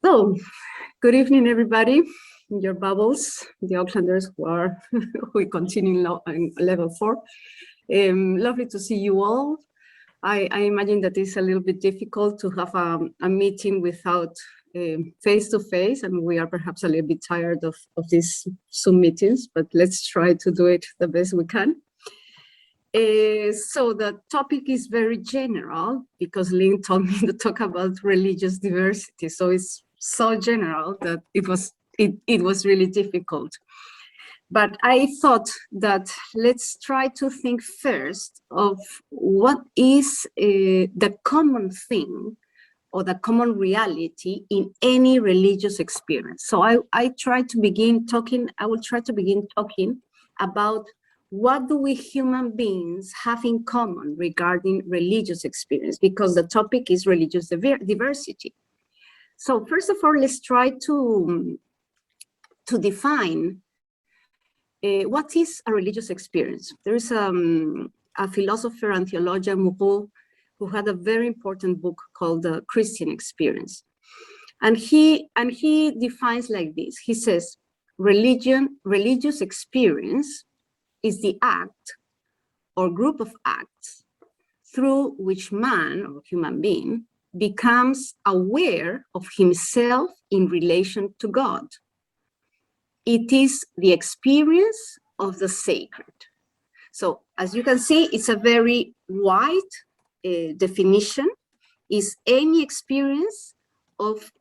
So, good evening, everybody. Your bubbles, the Aucklanders who are we continue in level 4. Lovely to see you all. I imagine that it's a little bit difficult to have a meeting without face-to-face, and we are perhaps a little bit tired of these Zoom meetings, but let's try to do it the best we can. So the topic is very general because Lyn told me to talk about religious diversity. So it's so general that it was really difficult. But I thought that let's try to think first of what is the common thing or the common reality in any religious experience. So I will try to begin talking about what do we human beings have in common regarding religious experience, because the topic is religious diversity. So first of all, let's try to define what is a religious experience. There is a philosopher and theologian, who had a very important book called The Christian Experience. And he defines like this. He says, religious experience is the act or group of acts through which man or human being becomes aware of himself in relation to God. It is the experience of the sacred. So as you can see, it's a very wide definition. Is any experience of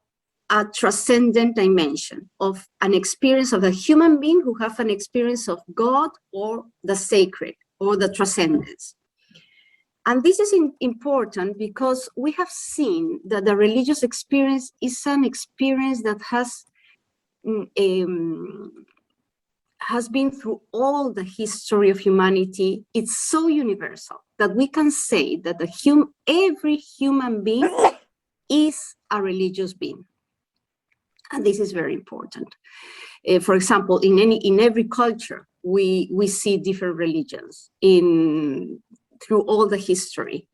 a transcendent dimension, of an experience of a human being who have an experience of God or the sacred or the transcendence. And this is important because we have seen that the religious experience is an experience that has been through all the history of humanity. It's so universal that we can say that every human being is a religious being. And this is very important. For example, in every culture, we see different religions through all the history,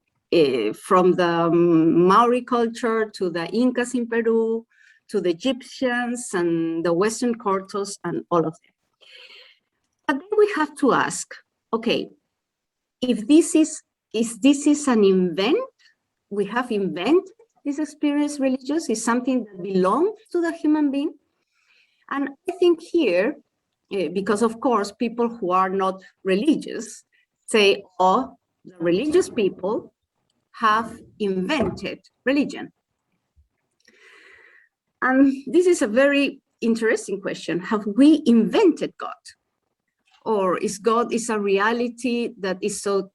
from the Maori culture to the Incas in Peru, to the Egyptians and the Western cultures and all of them. But then we have to ask, okay, if this is an invent, we have invented this experience religious, is something that belongs to the human being. And I think here, because of course, people who are not religious say, oh, the religious people have invented religion. And this is a very interesting question. Have we invented God? Or is God a reality that is so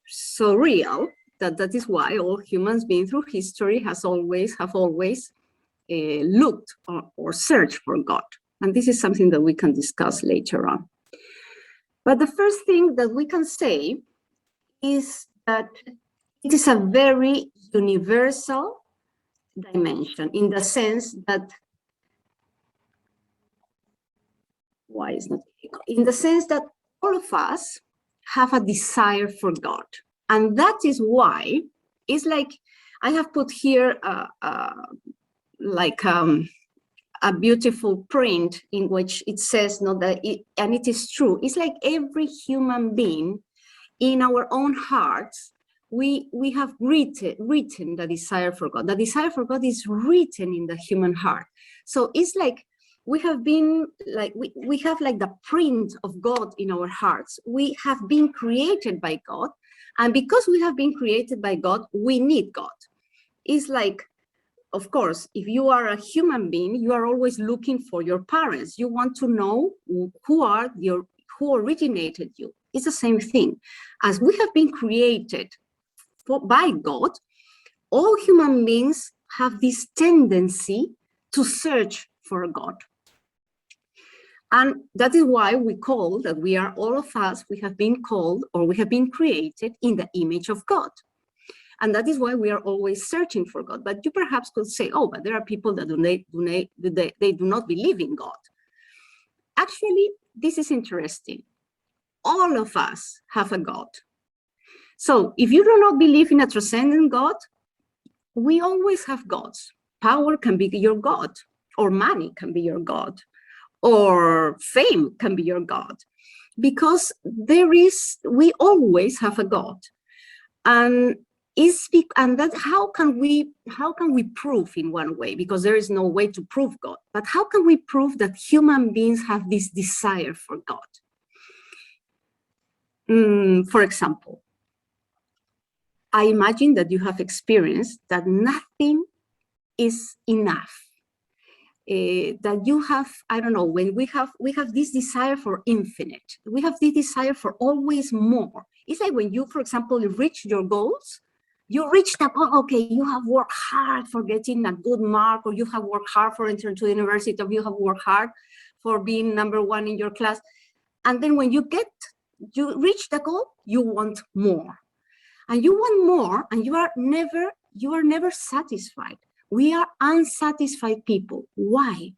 real that is why all humans being through history have always looked or searched for God? And this is something that we can discuss later on. But the first thing that we can say is that it is a very universal dimension, in the sense that all of us have a desire for God. And that is why it's like, I have put here a beautiful print in which it says, and it is true, it's like every human being in our own hearts, we have written the desire for God. The desire for God is written in the human heart. So it's like we have been like, we have like the print of God in our hearts. We have been created by God. And because we have been created by God, we need God. It's like, of course, if you are a human being, you are always looking for your parents. You want to know who originated you. It's the same thing. As we have been created by God, all human beings have this tendency to search for God. And that is why we call that we are, all of us, we have been called, or we have been created in the image of God. And that is why we are always searching for God. But you perhaps could say, oh, but there are people that they do not believe in God. Actually, this is interesting. All of us have a God. So if you do not believe in a transcendent God, we always have gods. Power can be your God. or money can be your God, or fame can be your God, because we always have a God. And that how can we prove in one way, because there is no way to prove God, but how can we prove that human beings have this desire for God? For example, I imagine that you have experienced that nothing is enough. That you have, I don't know, when we have this desire for infinite, we have this desire for always more. It's like when you, for example, reach your goals, you reach that, okay, you have worked hard for getting a good mark, or you have worked hard for entering to the university, or you have worked hard for being #1 in your class. And then when you reach the goal, you want more. And you want more, and you are never satisfied. We are unsatisfied people. Why?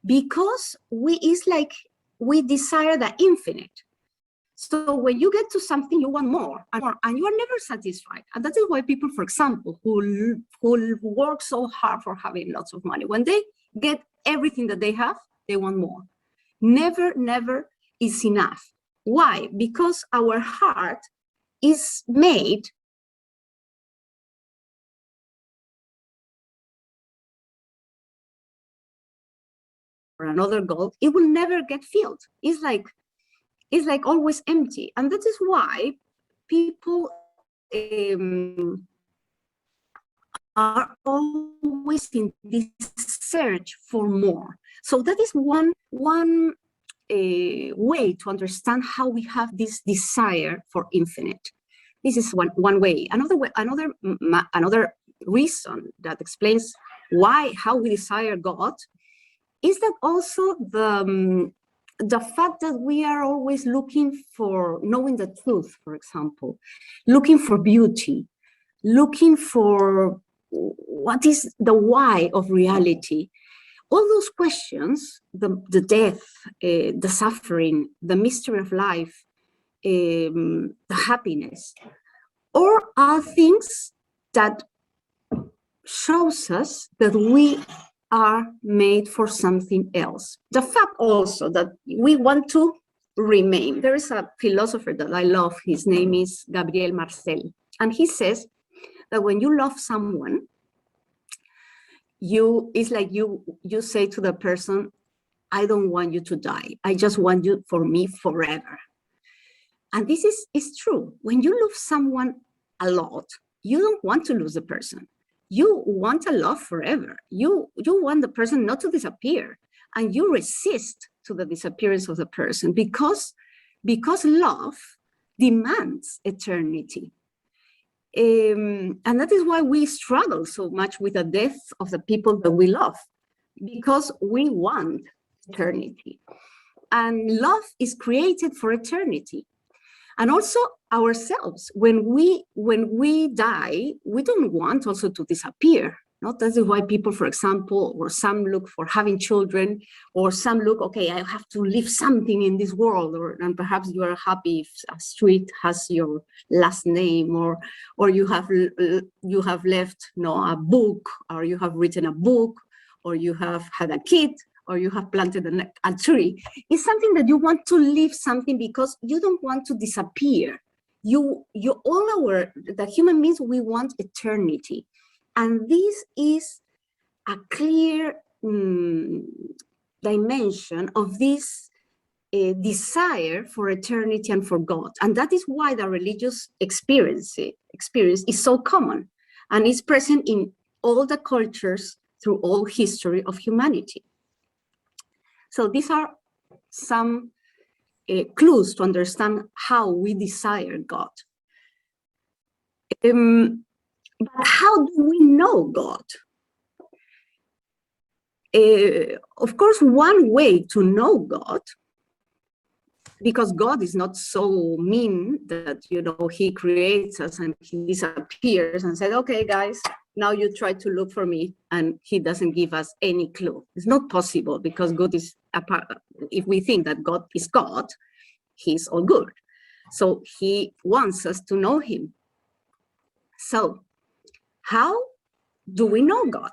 Because it's like we desire the infinite. So when you get to something, you want more and more, and you are never satisfied. And that is why people, for example, who work so hard for having lots of money, when they get everything that they have, they want more. Never is enough. Why? Because our heart is made for another goal, it will never get filled. It's like always empty. And that is why people are always in this search for more. So that is one way to understand how we have this desire for infinite. This is one way. Another reason that explains how we desire God is that also the fact that we are always looking for knowing the truth, for example, looking for beauty, looking for what is the why of reality. All those questions, the death, the suffering, the mystery of life, the happiness, all are things that shows us that we are made for something else. The fact also that we want to remain. There is a philosopher that I love. His name is Gabriel Marcel. And he says that when you love someone, it's like you say to the person, I don't want you to die. I just want you for me forever. And this is true. When you love someone a lot, you don't want to lose the person. You want a love forever. You want the person not to disappear, and you resist to the disappearance of the person because love demands eternity. And that is why we struggle so much with the death of the people that we love, because we want eternity. And love is created for eternity. And also ourselves, when we die, we don't want also to disappear. No? That is why people, for example, or some look for having children, or some look, okay, I have to leave something in this world, and perhaps you are happy if a street has your last name, or you have left a book, or you have written a book, or you have had a kid, or you have planted a tree. It's something that you want to leave something because you don't want to disappear. The human beings, we want eternity. And this is a clear dimension of this desire for eternity and for God. And that is why the religious experience is so common and is present in all the cultures through all history of humanity. So these are some clues to understand how we desire God. But how do we know God? Of course, one way to know God, because God is not so mean that, he creates us and he disappears and said, okay, guys, now you try to look for me, and he doesn't give us any clue. It's not possible, because God is if we think that God is God, he's all good. So he wants us to know him. So how do we know God?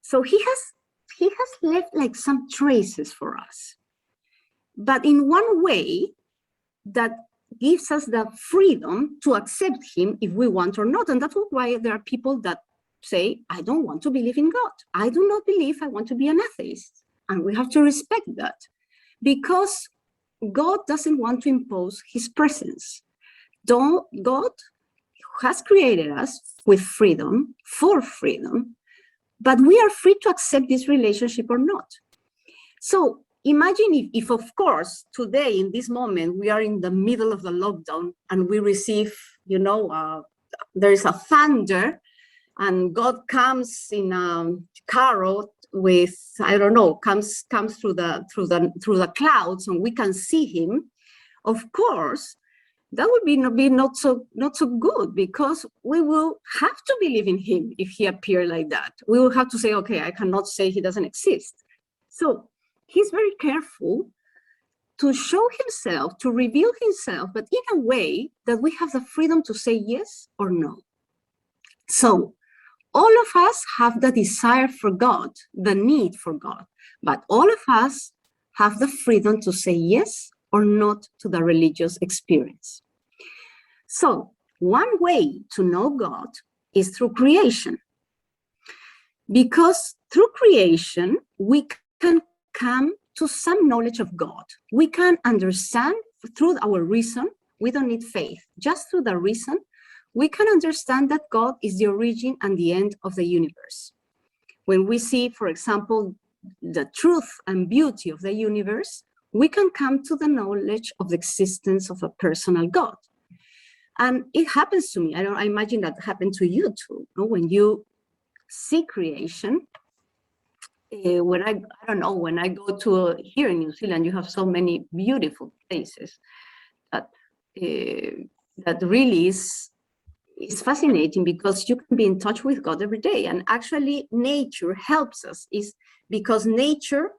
So he has left like some traces for us, but in one way that gives us the freedom to accept him if we want or not. And that's why there are people that say, I don't want to believe in God. I do not believe, I want to be an atheist. And we have to respect that, because God doesn't want to impose his presence. God has created us with freedom, for freedom, but we are free to accept this relationship or not. So imagine if of course, today, in this moment, we are in the middle of the lockdown and we receive, there is a thunder and God comes in a carrot with, I don't know, comes through the clouds and we can see him. Of course, that would be not so good, because we will have to believe in him if he appeared like that. We will have to say, okay, I cannot say he doesn't exist. So he's very careful to show himself, to reveal himself, but in a way that we have the freedom to say yes or no. So all of us have the desire for God, the need for God, but all of us have the freedom to say yes or not to the religious experience. So one way to know God is through creation, because through creation, we can come to some knowledge of God. We can understand through our reason. We don't need faith. Just through the reason, we can understand that God is the origin and the end of the universe. When we see, for example, the truth and beauty of the universe, we can come to the knowledge of the existence of a personal God. And it happens to me. I imagine that happened to you too. When you see creation, when I don't know, when I go to here in New Zealand, you have so many beautiful places that really is fascinating, because you can be in touch with God every day. And actually nature helps us, is because nature,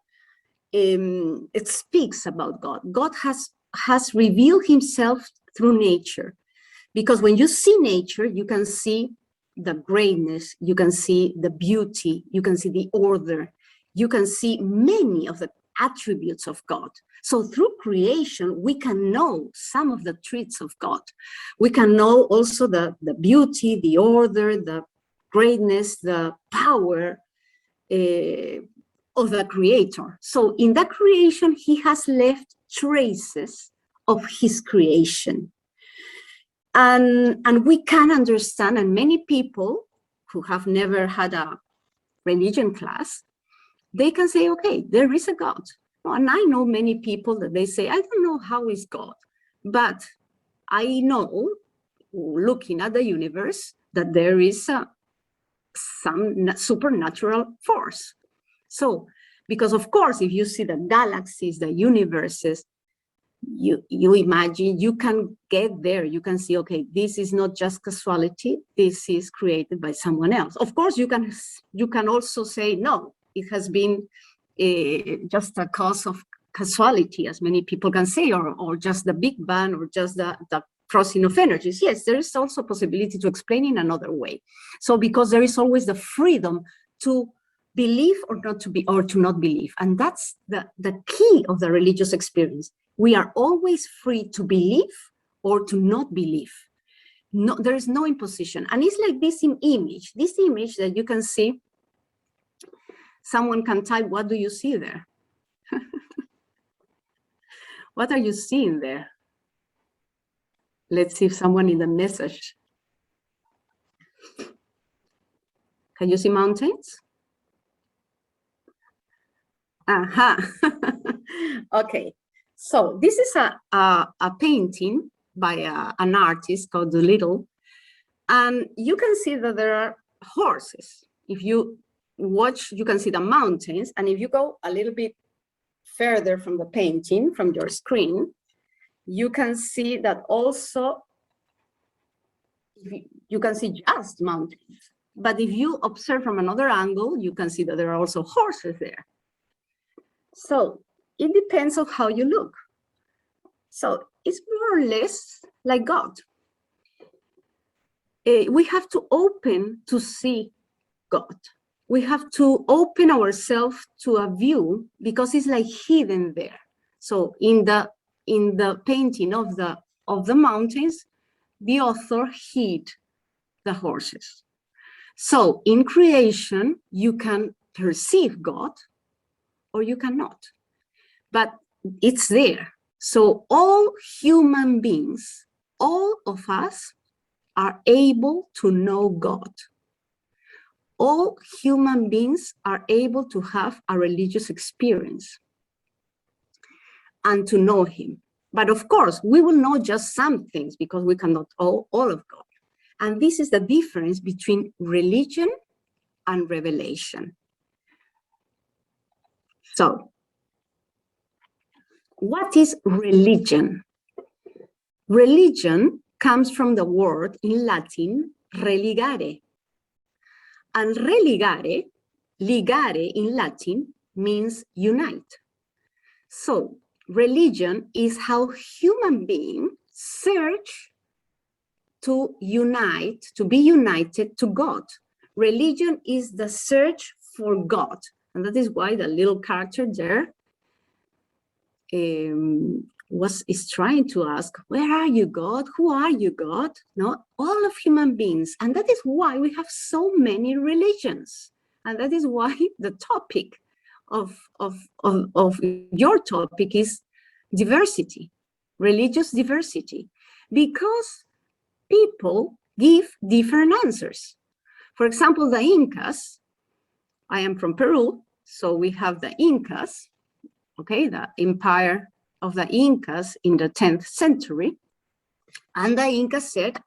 it speaks about God. God has revealed himself through nature, because when you see nature, you can see the greatness, you can see the beauty, you can see the order, you can see many of the attributes of God. So through creation, we can know some of the traits of God. We can know also the beauty, the order, the greatness, the power of the Creator. So in that creation, he has left traces of his creation. And we can understand, and many people who have never had a religion class, they can say, okay, there is a God. And I know many people that they say, I don't know how is God, but I know, looking at the universe, that there is some supernatural force. So, because of course, if you see the galaxies, the universes, you imagine, you can get there, you can see, okay, this is not just casualty, this is created by someone else. Of course, you can also say, no, it has been just a cause of casualty, as many people can say, or just the Big Bang, or just the crossing of energies. Yes, there is also a possibility to explain in another way. So because there is always the freedom to believe or not to be, or to not believe. And that's the key of the religious experience. We are always free to believe or to not believe. No, there is no imposition. And it's like this image that you can see. Someone can type, what do you see there? What are you seeing there? Let's see if someone in the message. Can you see mountains? Aha. Okay. So this is a painting by an artist called Doolittle. And you can see that there are horses. If you watch, you can see the mountains. And if you go a little bit further from the painting, from your screen, you can see that also, you can see just mountains. But if you observe from another angle, you can see that there are also horses there. So it depends on how you look. So it's more or less like God. We have to open to see God. we have to open ourselves to a view because it's like hidden there. So in the painting of the mountains, the author hid the horses. So in creation, you can perceive God or you cannot, but it's there. So all human beings, all of us are able to know God. All human beings are able to have a religious experience and to know him. But of course, we will know just some things because we cannot know all of God. And this is the difference between religion and revelation. So, what is religion? Religion comes from the word in Latin, religare. And religare, ligare in Latin, means unite. So, religion is how human beings search to unite, to be united to God. Religion is the search for God. And that is why the little character there is trying to ask, where are you, God? Who are you, God? No, all of human beings. And that is why we have so many religions. And that is why the topic of your topic is diversity, religious diversity, because people give different answers. For example, the Incas, I am from Peru, so we have the Incas, okay, the empire of the Incas in the 10th century. And the Incas said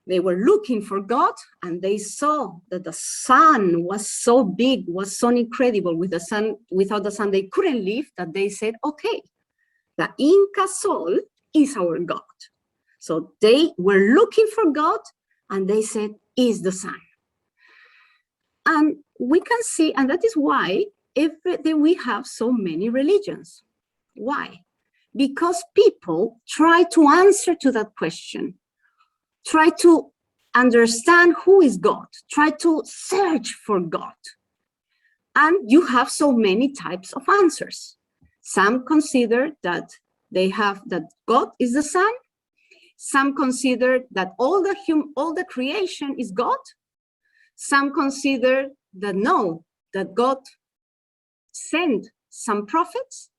they were looking for God and they saw that the sun was so big, was so incredible. With the sun, without the sun, they couldn't live, that they said, okay, the Inca soul is our God. So they were looking for God and they said, is the sun. And we can see, and that is why we have so many religions. Why? Because people try to answer to that question, try to understand who is God, try to search for God. And you have so many types of answers. Some consider that that God is the sun. Some consider that all the creation is God. Some consider that no, that God sent some prophets.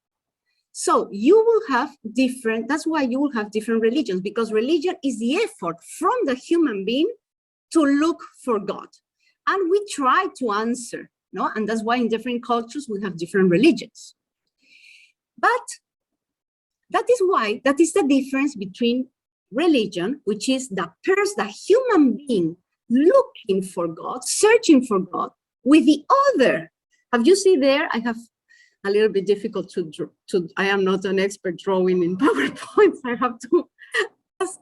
So you will have different, that's why you will have different religions, because religion is the effort from the human being to look for God. And we try to answer, no? And that's why in different cultures we have different religions. But that is the difference between religion, which is the human being looking for God, searching for God, with the other. Have you seen there? I have a little bit difficult to draw. I am not an expert drawing in PowerPoint. I have to ask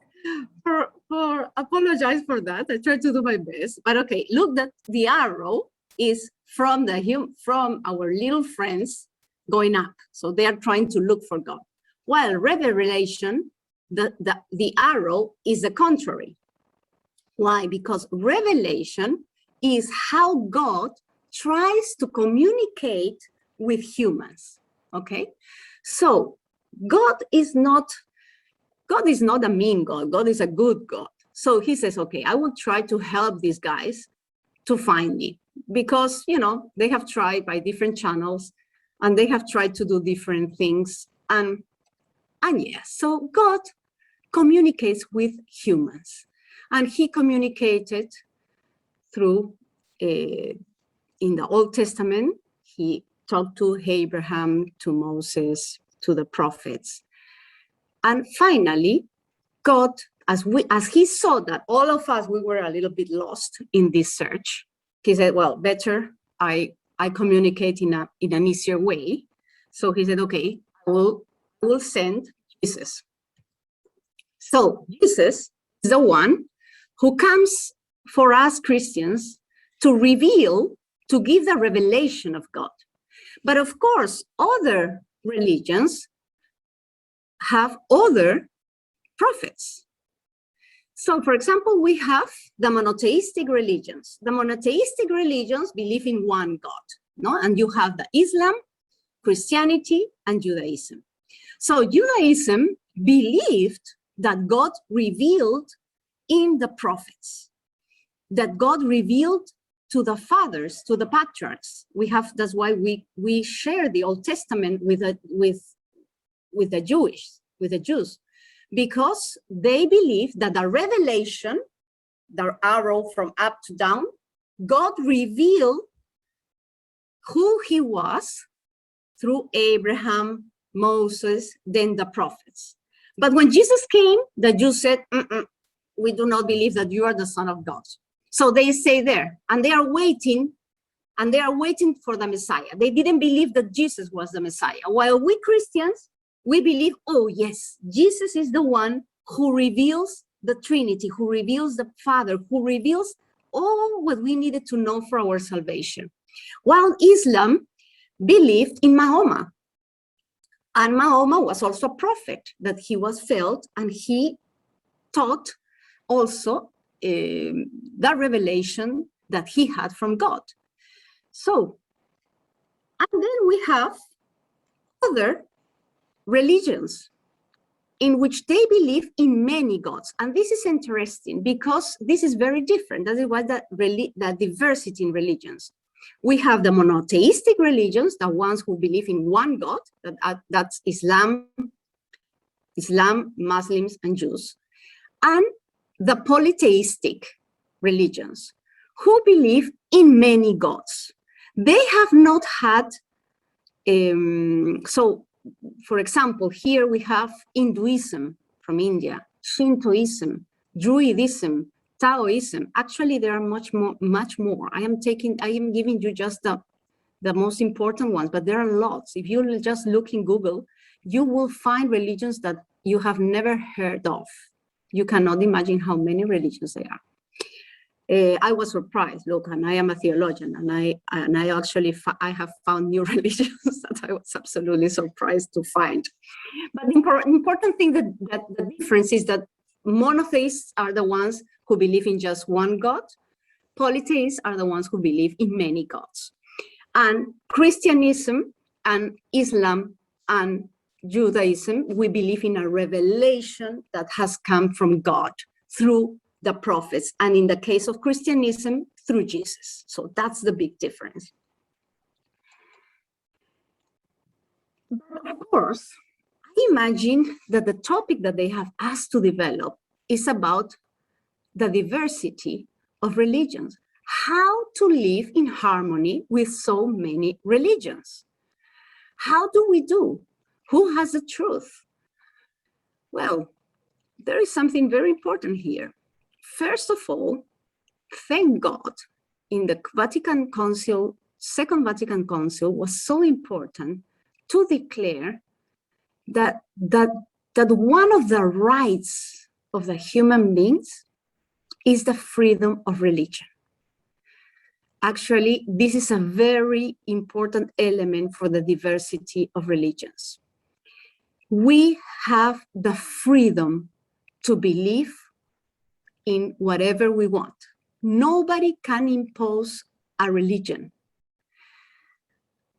apologize for that. I try to do my best. But okay, look, that the arrow is from our little friends going up. So they are trying to look for God. While revelation, the arrow is the contrary. Why? Because revelation is how God tries to communicate with humans, okay? So God is not a mean God. God is a good God. So he says, okay, I will try to help these guys to find me, because, you know, they have tried by different channels and they have tried to do different things. And yes, so God communicates with humans. And he communicated through, in the Old Testament, he talked to Abraham, to Moses, to the prophets. And finally, God, as he saw that all of us, we were a little bit lost in this search, he said, well, better I communicate in an easier way. So he said, okay, I will send Jesus. So Jesus is the one who comes for us Christians to reveal, to give the revelation of God. But of course, other religions have other prophets. So, for example, we have the monotheistic religions. The monotheistic religions believe in one God, no? And you have the Islam, Christianity, and Judaism. So Judaism believed that God revealed in the prophets, that God revealed to the fathers, to the patriarchs. That's why we share the Old Testament with the Jews, because they believe that the revelation, the arrow from up to down, God revealed who he was through Abraham, Moses, then the prophets. But when Jesus came, the Jews said, we do not believe that you are the Son of God. So they stay there, and they are waiting for the Messiah. They didn't believe that Jesus was the Messiah. While we Christians, we believe, oh yes, Jesus is the one who reveals the Trinity, who reveals the Father, who reveals all what we needed to know for our salvation. While Islam believed in Mahoma. And Mahoma was also a prophet, that he was felt, and he taught also the revelation that he had from God. So, and then we have other religions in which they believe in many gods. And this is interesting because this is very different. That is why the diversity in religions. We have the monotheistic religions, the ones who believe in one God, that's Islam, Muslims, and Jews, and the polytheistic religions, who believe in many gods. They have not had, so for example, here we have Hinduism from India, Shintoism, Druidism, Taoism. Actually, there are much more. I am giving you just the most important ones, but there are lots. If you just look in Google, you will find religions that you have never heard of. You cannot imagine how many religions there are. I was surprised. Look, and I am a theologian, and I actually have found new religions that I was absolutely surprised to find. But the important thing that the difference is that monotheists are the ones who believe in just one God. Polytheists are the ones who believe in many gods. And Christianism and Islam and Judaism, we believe in a revelation that has come from God through the prophets, and in the case of Christianism, through Jesus. So that's the big difference. But of course, I imagine that the topic that they have asked to develop is about the diversity of religions, how to live in harmony with so many religions. How do we do? Who has the truth? Well, there is something very important here. First of all, thank God, in the Vatican Council, Second Vatican Council was so important to declare that one of the rights of the human beings is the freedom of religion. Actually, this is a very important element for the diversity of religions. We have the freedom to believe in whatever we want. Nobody can impose a religion.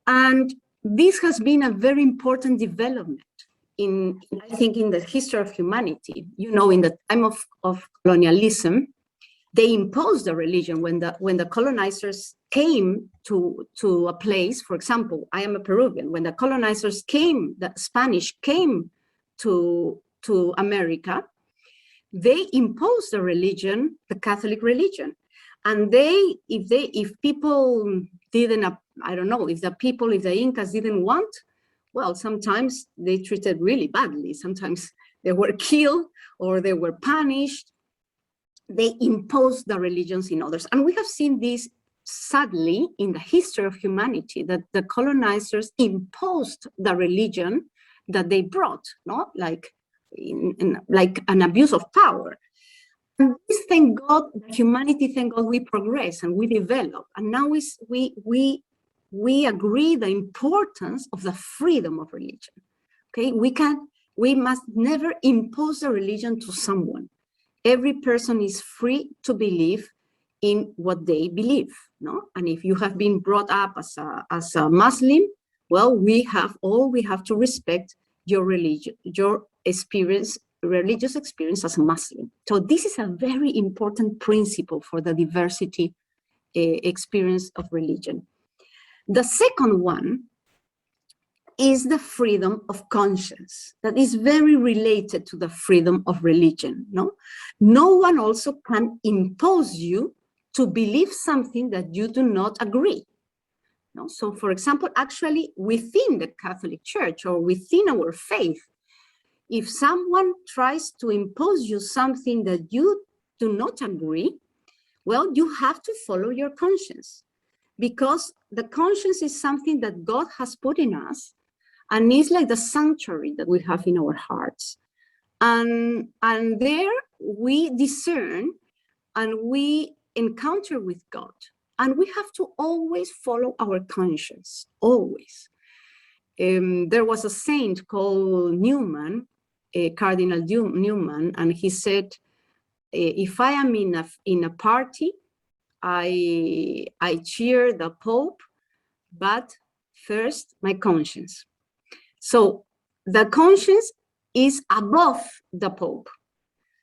And this has been a very important development I think, in the history of humanity. You know, in the time of colonialism, they imposed a religion when the colonizers came to a place. For example, I am a Peruvian. When the colonizers came, the Spanish came to America, they imposed a religion, the Catholic religion. And if people didn't, I don't know, if the Incas didn't want, well, sometimes they treated really badly. Sometimes they were killed or they were punished. They imposed the religions in others. And we have seen this, sadly, in the history of humanity, that the colonizers imposed the religion that they brought, no? Like an abuse of power. And this, thank God, humanity, thank God, we progress and we develop. And now we agree the importance of the freedom of religion. Okay, we must never impose a religion to someone. Every person is free to believe in what they believe, no? And if you have been brought up as a Muslim, well, we have to respect your religion, your experience, religious experience as a Muslim. So this is a very important principle for the diversity experience of religion. The second one is the freedom of conscience, that is very related to the freedom of religion. No one also can impose you to believe something that you do not agree. So, for example, actually within the Catholic Church or within our faith, if someone tries to impose you something that you do not agree, well, you have to follow your conscience, because the conscience is something that God has put in us, and it's like the sanctuary that we have in our hearts. And there we discern and we encounter with God. And we have to always follow our conscience, always. There was a saint called Newman, Cardinal Newman, and he said, if I am in a party, I cheer the Pope, but first my conscience. So the conscience is above the Pope.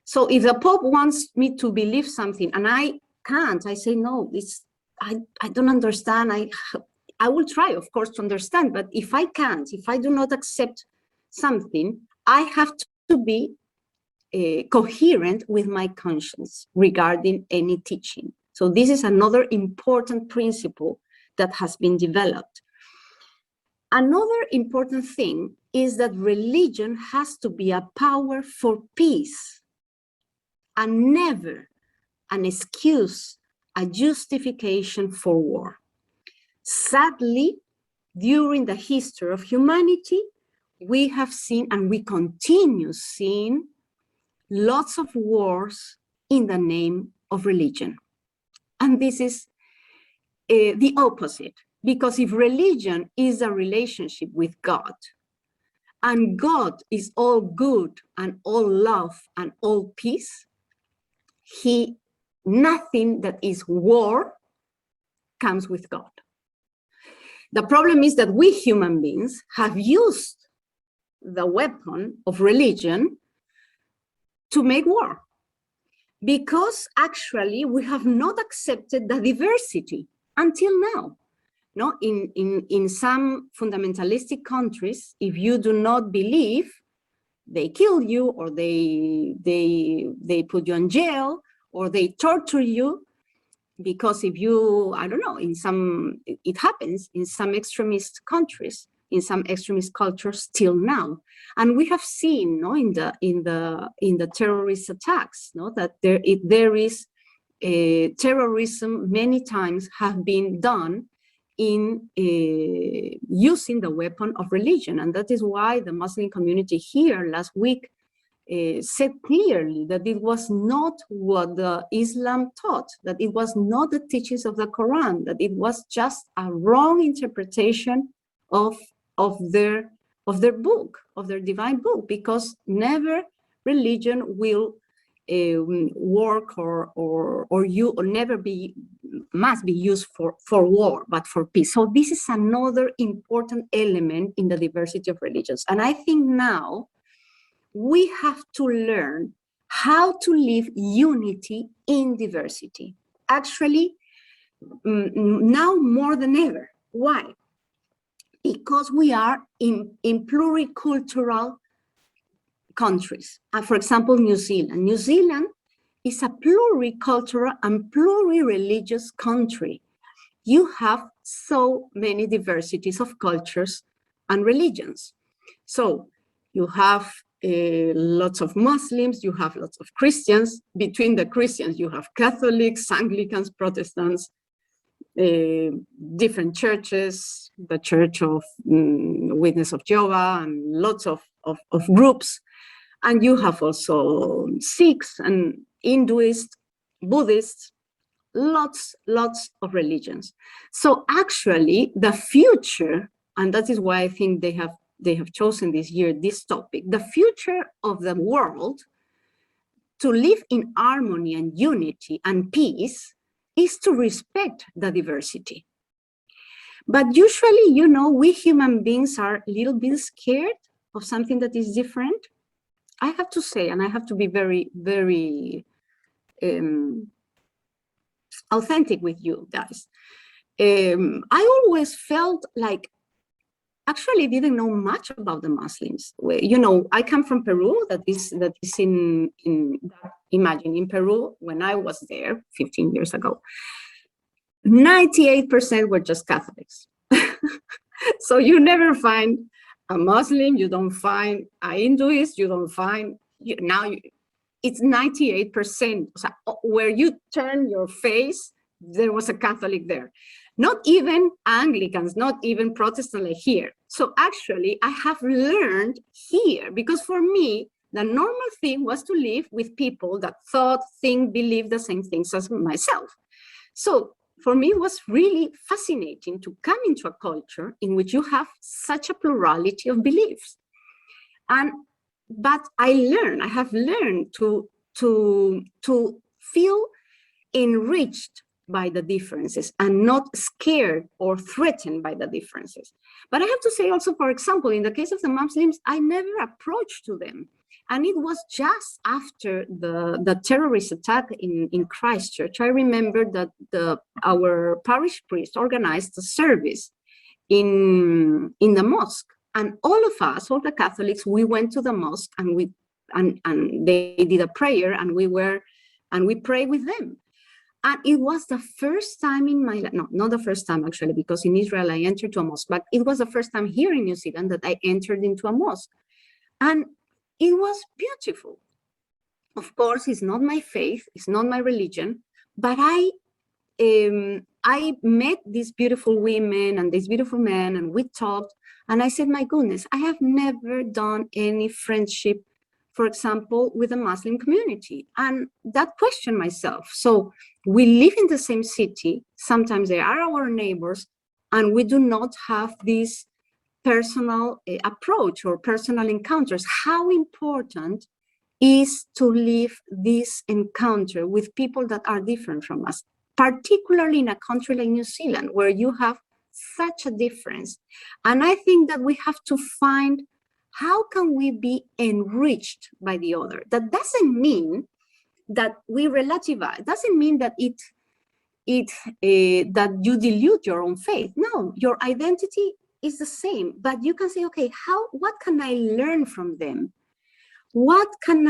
So if the Pope wants me to believe something and I can't, I say, no, I don't understand. I will try, of course, to understand, but if I can't, if I do not accept something, I have to be coherent with my conscience regarding any teaching. So this is another important principle that has been developed. Another important thing is that religion has to be a power for peace and never an excuse, a justification for war. Sadly, during the history of humanity, we have seen and we continue seeing lots of wars in the name of religion. And this is the opposite, because if religion is a relationship with God, and God is all good and all love and all peace, nothing that is war comes with God. The problem is that we human beings have used the weapon of religion to make war, because actually we have not accepted the diversity until now. No, in some fundamentalistic countries, if you do not believe, they kill you, or they put you in jail, or they torture you, because if you, I don't know, it happens in some extremist countries, in some extremist cultures till now. And we have seen, in the terrorist attacks, that there is terrorism many times have been done in using the weapon of religion. And that is why the Muslim community here last week said clearly that it was not what the Islam taught, that it was not the teachings of the Quran, that it was just a wrong interpretation of their book, of their divine book, because never religion will work or never must be used for war, but for peace. So this is another important element in the diversity of religions. And I think now we have to learn how to live unity in diversity. Actually, now more than ever. Why? Because we are in pluricultural countries. For example, New Zealand. New Zealand is a pluricultural and pluri-religious country. You have so many diversities of cultures and religions. So you have lots of Muslims, you have lots of Christians. Between the Christians, you have Catholics, Anglicans, Protestants, different churches, the Church of Witness of Jehovah, and lots of groups. And you have also Sikhs and Hinduists, Buddhists, lots of religions. So actually the future, and that is why I think they have chosen this year this topic, the future of the world to live in harmony and unity and peace is to respect the diversity. But usually, you know, we human beings are a little bit scared of something that is different. I have to say, and I have to be very, very authentic with you guys. I always felt like, actually didn't know much about the Muslims. You know, I come from Peru, that is in imagine, in Peru, when I was there 15 years ago, 98% were just Catholics. So you never find a Muslim, you don't find a Hinduist, you don't find, it's 98%. So where you turn your face, there was a Catholic there. Not even Anglicans, not even Protestant like here. So actually, I have learned here, because for me, the normal thing was to live with people that thought, think, believe the same things as myself. So for me, it was really fascinating to come into a culture in which you have such a plurality of beliefs. But I have learned to feel enriched by the differences and not scared or threatened by the differences. But I have to say also, for example, in the case of the Muslims, I never approached to them. And it was just after the terrorist attack in Christchurch. I remember that our parish priest organized a service in the mosque. And all of us, all the Catholics, we went to the mosque and they did a prayer, and we prayed with them. And it was the first time in my life, no, not the first time actually, because in Israel I entered to a mosque, but it was the first time here in New Zealand that I entered into a mosque. And it was beautiful. Of course, it's not my faith, it's not my religion, but I met these beautiful women and these beautiful men, and we talked, and I said, my goodness, I have never done any friendship, for example, with the Muslim community. And that questioned myself. So we live in the same city, sometimes they are our neighbors, and we do not have this personal approach or personal encounters. How important is to live this encounter with people that are different from us, particularly in a country like New Zealand, where you have such a difference. And I think that we have to find, how can we be enriched by the other? That doesn't mean that we relativize. It doesn't mean that that you dilute your own faith. No, your identity is the same, but you can say, okay, what can I learn from them? What can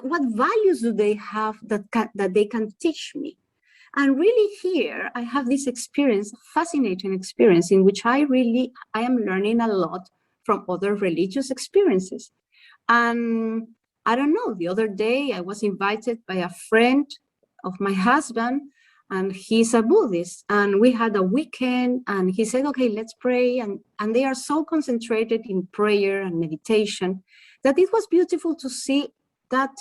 what values do they have that they can teach me? And really here, I have this experience, fascinating experience, in which I am learning a lot from other religious experiences. And I don't know, the other day I was invited by a friend of my husband, and he's a Buddhist, and we had a weekend, and he said, okay, let's pray. And they are so concentrated in prayer and meditation that it was beautiful to see that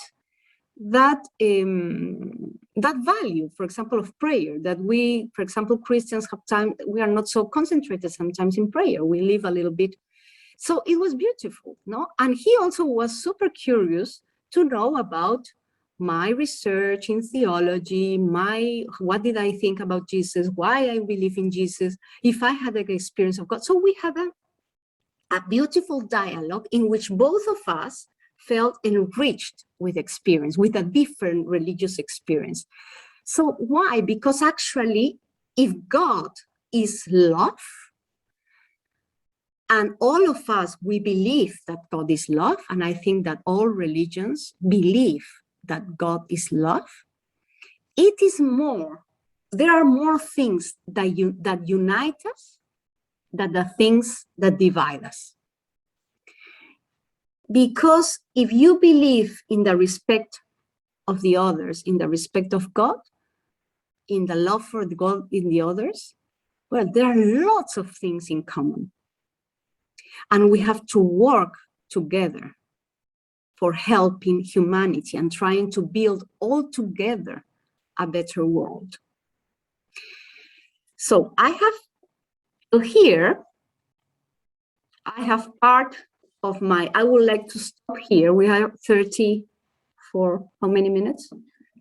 value, for example, of prayer, that we, for example, Christians have time, we are not so concentrated sometimes in prayer. We live a little bit. So it was beautiful, no? And he also was super curious to know about my research in theology, what did I think about Jesus, why I believe in Jesus, if I had an experience of God. So we had a beautiful dialogue in which both of us felt enriched with experience, with a different religious experience. So why? Because actually, if God is love, and all of us, we believe that God is love, and I think that all religions believe that God is love, it is more, there are more things that unite us than the things that divide us. Because if you believe in the respect of the others, in the respect of God, in the love for God in the others, well, there are lots of things in common. And we have to work together for helping humanity and trying to build all together a better world. So here, I have part of my, I would like to stop here. We have 30 for how many minutes?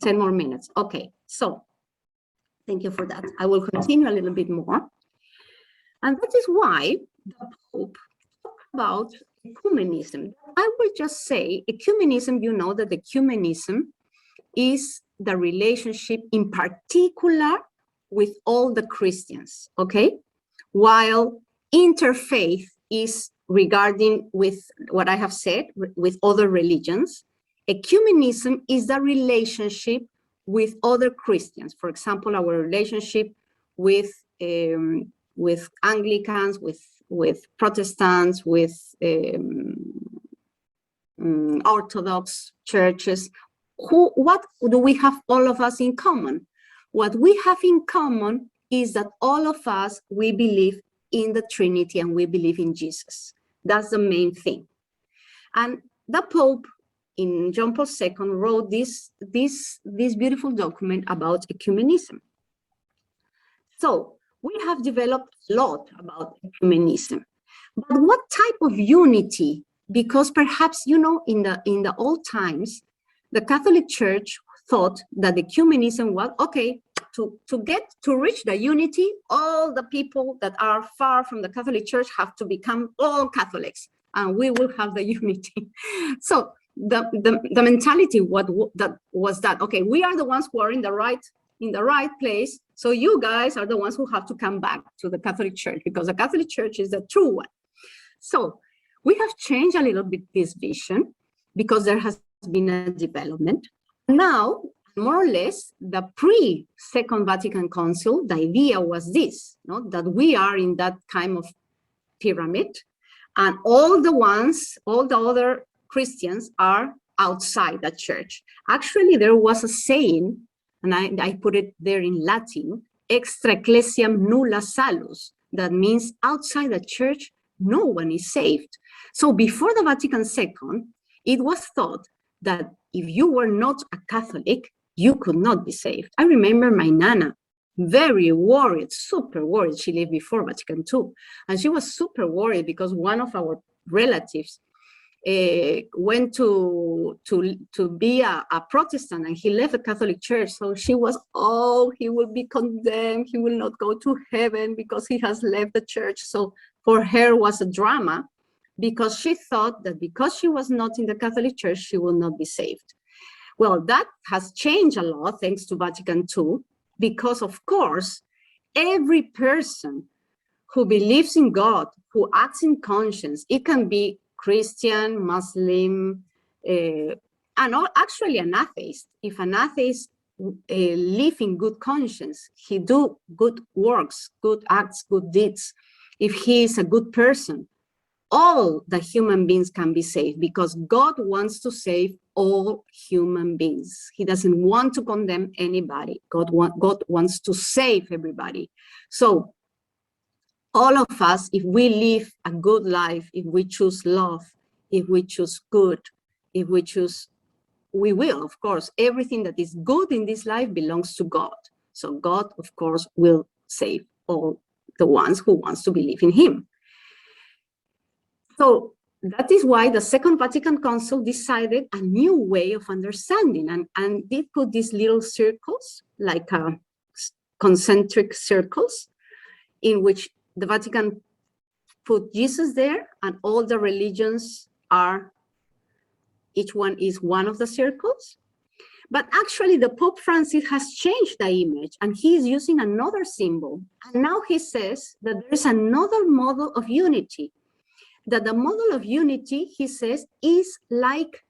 10 more minutes. Okay, so thank you for that. I will continue a little bit more. And that is why the Pope talked about ecumenism. I will just say ecumenism, you know that ecumenism is the relationship in particular with all the Christians, okay? While interfaith is regarding with what I have said, with other religions, ecumenism is the relationship with other Christians. For example, our relationship with Anglicans, with Protestants, with Orthodox churches. What do we have all of us in common? What we have in common is that all of us, we believe in the Trinity and we believe in Jesus. That's the main thing. And the Pope, in John Paul II, wrote this beautiful document about ecumenism. So we have developed a lot about ecumenism. But what type of unity? Because perhaps, you know, in the old times, the Catholic Church thought that ecumenism was, okay, to reach the unity, all the people that are far from the Catholic Church have to become all Catholics, and we will have the unity. So the mentality was that, okay, we are the ones who are in the right place, so you guys are the ones who have to come back to the Catholic Church, because the Catholic Church is the true one. So we have changed a little bit this vision, because there has been a development. Now, more or less, the pre-Second Vatican Council, the idea was this, no? That we are in that kind of pyramid, and all the other Christians are outside the church. Actually, there was a saying, and I put it there in Latin, extra ecclesiam nulla salus. That means outside the church, no one is saved. So before the Vatican II, it was thought that if you were not a Catholic, you could not be saved. I remember my Nana, very worried, super worried. She lived before Vatican II, and she was super worried because one of our relatives went to be a Protestant, and he left the Catholic Church. So she was, oh, he will be condemned. He will not go to heaven because he has left the church. So for her was a drama, because she thought that because she was not in the Catholic Church, she will not be saved. Well, that has changed a lot thanks to Vatican II, because of course, every person who believes in God, who acts in conscience, it can be Christian, Muslim, and actually an atheist. If an atheist live in good conscience, he do good works, good acts, good deeds, if he is a good person, all the human beings can be saved, because God wants to save all human beings. He doesn't want to condemn anybody. God wants to save everybody. So all of us, if we live a good life, if we choose love, if we choose good, if we choose, we will, of course, everything that is good in this life belongs to God. So God, of course, will save all the ones who wants to believe in him. So that is why the Second Vatican Council decided a new way of understanding, and they put these little circles, like concentric circles, in which the Vatican put Jesus there, and all the religions are, each one is one of the circles. But actually, the Pope Francis has changed the image, and he is using another symbol. And now he says that there is another model of unity, that the model of unity, he says, is like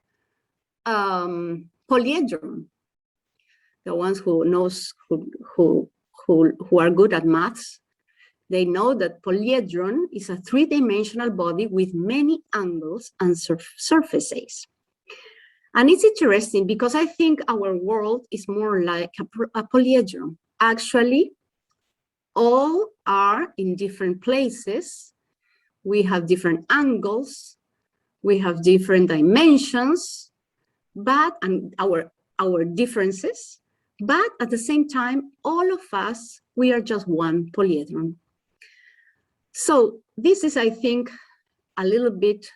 polyhedron. The ones who knows, who are good at maths, they know that polyhedron is a three-dimensional body with many angles and surfaces. And it's interesting because I think our world is more like a polyhedron. Actually, all are in different places. We have different angles, we have different dimensions, and our differences, but at the same time, all of us, we are just one polyhedron. So this is, I think, a little bit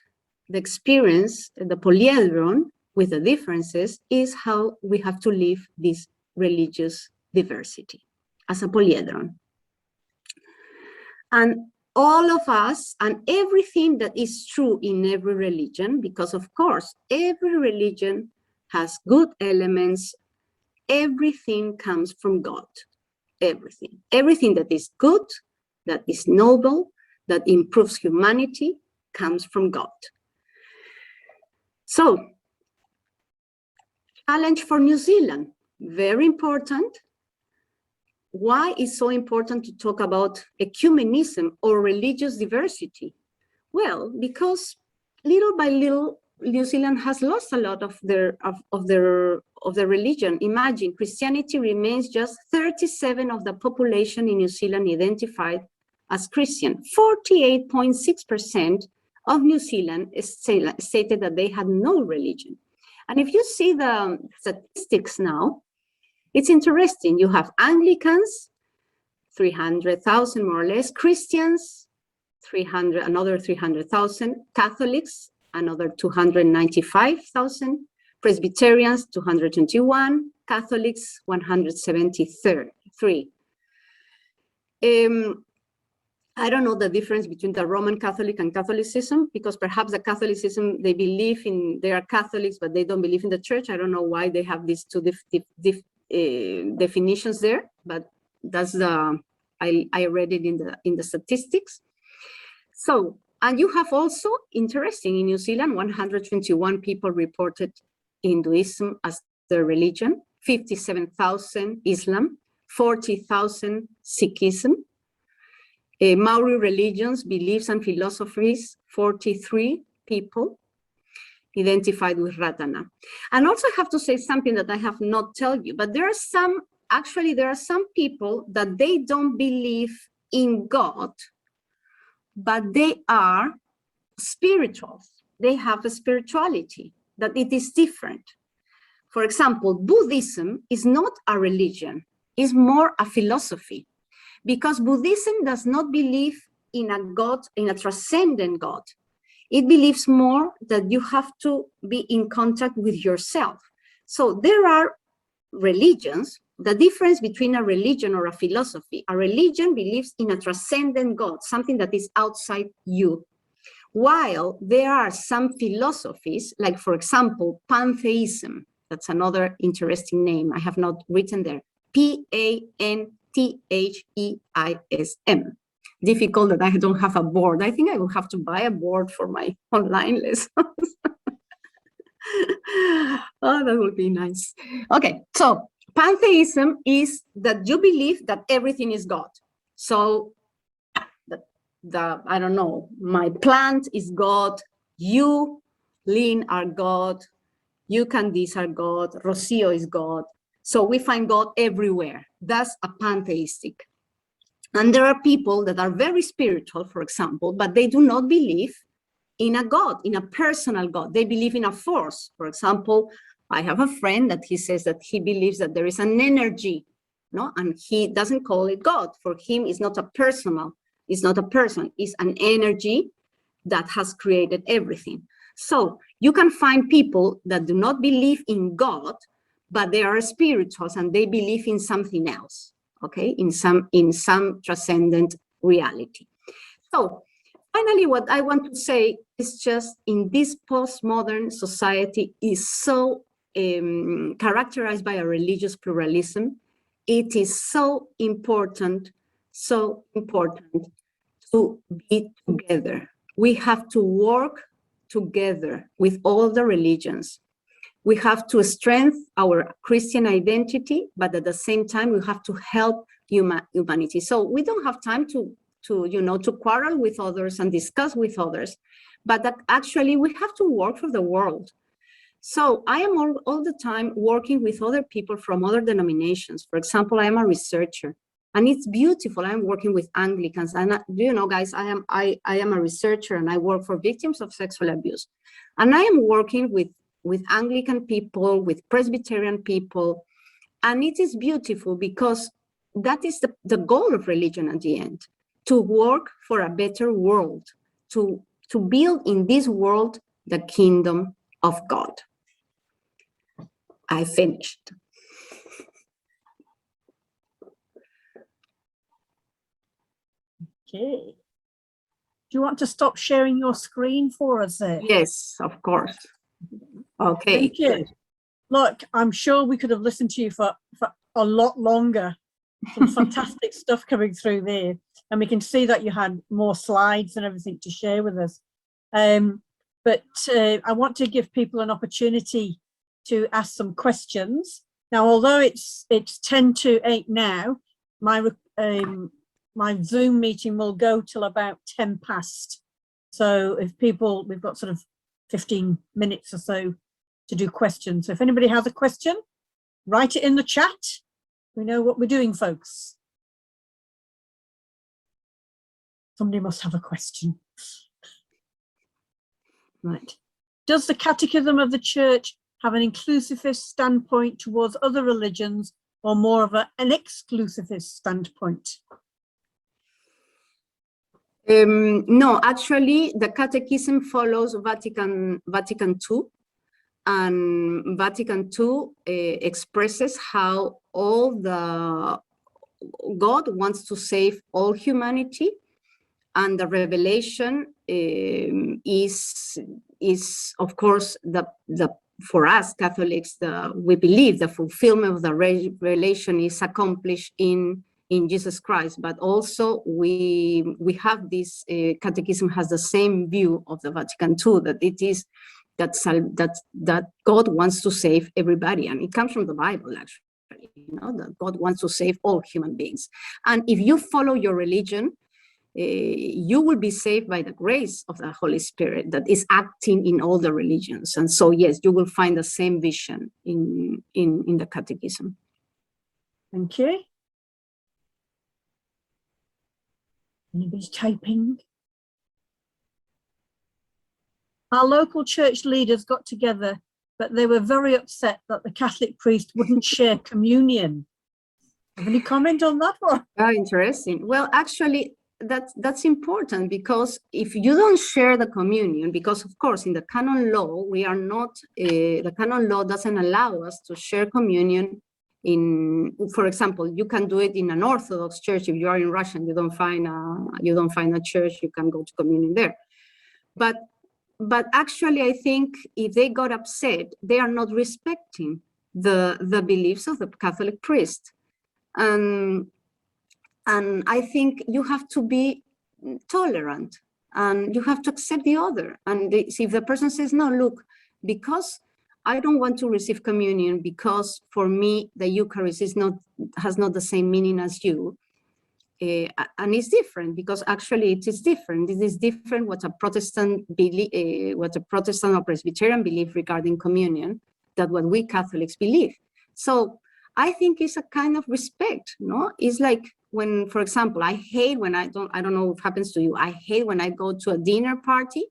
the experience, the polyedron, with the differences, is how we have to live this religious diversity as a polyedron. And all of us and everything that is true in every religion, because of course, every religion has good elements, everything comes from God, everything. Everything that is good, that is noble, that improves humanity, comes from God. So, challenge for New Zealand, very important. Why is so important to talk about ecumenism or religious diversity? Well, because little by little, New Zealand has lost a lot of their religion. Imagine, Christianity remains just 37% of the population in New Zealand identified as Christian. 48.6% of New Zealand stated that they had no religion. And if you see the statistics now, it's interesting. You have Anglicans, 300,000 more or less, Christians, another 300,000, Catholics, another 295,000, Presbyterians, 221, Catholics, 173. I don't know the difference between the Roman Catholic and Catholicism, because perhaps the Catholicism, they are Catholics, but they don't believe in the church. I don't know why they have these two definitions there, but that's I read it in the statistics. So, and you have also, interesting, in New Zealand, 121 people reported Hinduism as their religion, 57,000 Islam, 40,000 Sikhism, Maori religions, beliefs and philosophies, 43 people identified with Ratana. And also I have to say something that I have not told you, but there are some people that they don't believe in God, but they are spirituals. They have a spirituality, that it is different. For example, Buddhism is not a religion, it's more a philosophy, because Buddhism does not believe in a God, in a transcendent God. It believes more that you have to be in contact with yourself. So there are religions, the difference between a religion or a philosophy. A religion believes in a transcendent God, something that is outside you. While there are some philosophies, like for example, pantheism, that's another interesting name, I have not written there, Pantheism. Difficult that I don't have a board. I think I will have to buy a board for my online lessons. Oh, that would be nice. Okay, so pantheism is that you believe that everything is God. So I don't know, my plant is God, you, Lyn, are God, you, Candice, are God, Rocío is God. So we find God everywhere. That's a pantheistic. And there are people that are very spiritual, for example, but they do not believe in a God, in a personal God. They believe in a force. For example, I have a friend that he says that he believes that there is an energy, no, and he doesn't call it God. For him, it's not a personal, it's not a person, it's an energy that has created everything. So you can find people that do not believe in God, but they are spirituals and they believe in something else. Okay, in some transcendent reality. So finally, what I want to say is just in this postmodern society is so characterized by a religious pluralism, it is so important to be together. We have to work together with all the religions. We have to strengthen our Christian identity, but at the same time, we have to help humanity. So we don't have time to quarrel with others and discuss with others, but that actually we have to work for the world. So I am all the time working with other people from other denominations. For example, I am a researcher, and it's beautiful. I'm working with Anglicans, and guys, I am a researcher, and I work for victims of sexual abuse, and I am working with Anglican people, with Presbyterian people. And it is beautiful because that is the goal of religion at the end, to work for a better world, to build in this world the kingdom of God. I finished. Okay. Do you want to stop sharing your screen for us there? Yes, of course. Okay. Thank you. Good. Look, I'm sure we could have listened to you for a lot longer. Some fantastic stuff coming through there. And we can see that you had more slides and everything to share with us. But I want to give people an opportunity to ask some questions. Now, although it's 10 to 8 now, my Zoom meeting will go till about 10 past. So if people, we've got sort of 15 minutes or so to do questions. So if anybody has a question, write it in the chat. We know what we're doing, folks. Somebody must have a question. Right. Does the Catechism of the Church have an inclusivist standpoint towards other religions or more of an exclusivist standpoint? No, actually, the Catechism follows Vatican II, and Vatican II expresses how God wants to save all humanity, and the revelation is of course for us Catholics, we believe the fulfillment of the revelation is accomplished in Jesus Christ, but also we have this Catechism has the same view of the Vatican II, that it is that God wants to save everybody, and it comes from the Bible actually, that God wants to save all human beings, and if you follow your religion, you will be saved by the grace of the Holy Spirit that is acting in all the religions. And so, yes, you will find the same vision in the Catechism. Thank you. Anybody's typing? Our local church leaders got together, but they were very upset that the Catholic priest wouldn't share communion. Have any comment on that one? Interesting. Well, actually, that's important, because if you don't share the communion, because of course in the canon law we are not the canon law doesn't allow us to share communion for example, you can do it in an Orthodox church. If you are in Russia and you don't find a church, you can go to communion there. But actually, I think if they got upset, they are not respecting the beliefs of the Catholic priest. And I think you have to be tolerant, and you have to accept the other. And if the person says, no, look, because I don't want to receive communion, because for me, the Eucharist has not the same meaning as you. And it's different, because actually it is different. It is different what a Protestant believe, what a Protestant or Presbyterian believe regarding communion, than what we Catholics believe. So I think it's a kind of respect, no? It's like when, for example, I hate when I don't know if it happens to you. I hate when I go to a dinner party